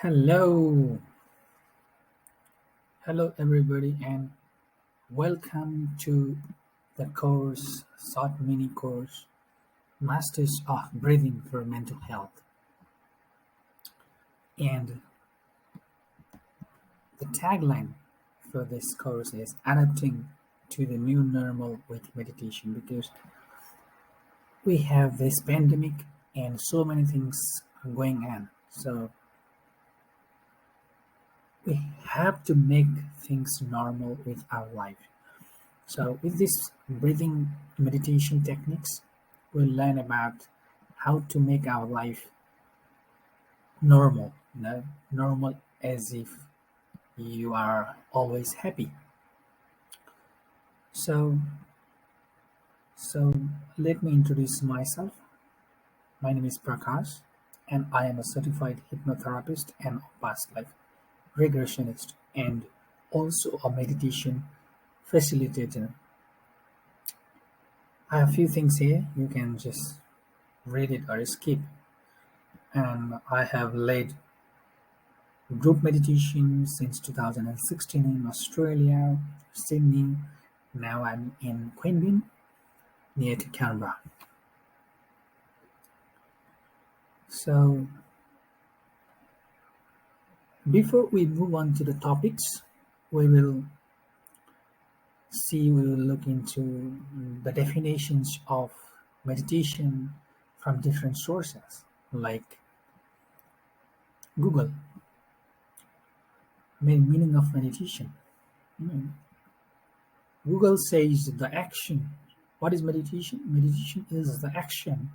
Hello, hello everybody, and welcome to the course, short mini course, Masters of Breathing for Mental Health. And the tagline for this course is Adapting to the New Normal with Meditation, because we have this pandemic and so many things are going on. So we have to make things normal with our life. So with this breathing meditation techniques, we'll learn about how to make our life normal, normal as if you are always happy. So, so let me introduce myself. My name is Prakash, and I am a certified hypnotherapist and past life regressionist, and also a meditation facilitator. I have a few things here. You can just read it or skip. And I have led group meditation since 2016 in Australia, Sydney. Now I'm in Queanbeyan, near to Canberra. So before we move on to the topics, we will we will look into the definitions of meditation from different sources like Google, meaning of meditation. Hmm. Google says the action. What is meditation? Meditation is the action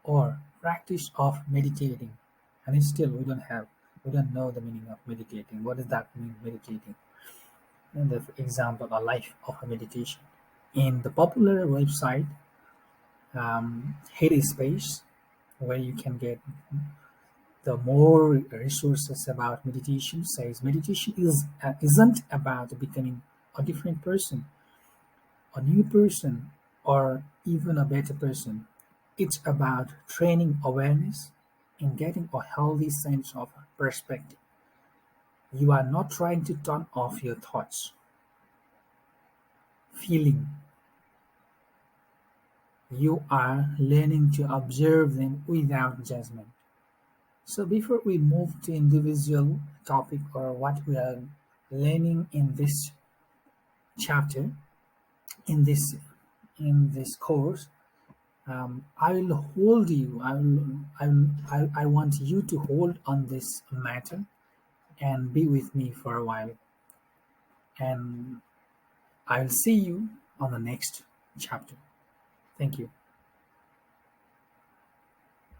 or practice of meditating. And still we don't know the meaning of meditating. What does that mean, meditating? And the example, a life of a meditation. In the popular website, Headspace, where you can get the more resources about meditation, says meditation isn't about becoming a different person, a new person, or even a better person. It's about training awareness and getting a healthy sense of perspective. You are not trying to turn off your thoughts, feeling. You are learning to observe them without judgment. So before we move to individual topic or what we are learning in this chapter, in this course, I will hold you. I want you to hold on this matter and be with me for a while. And I'll see you on the next chapter. Thank you.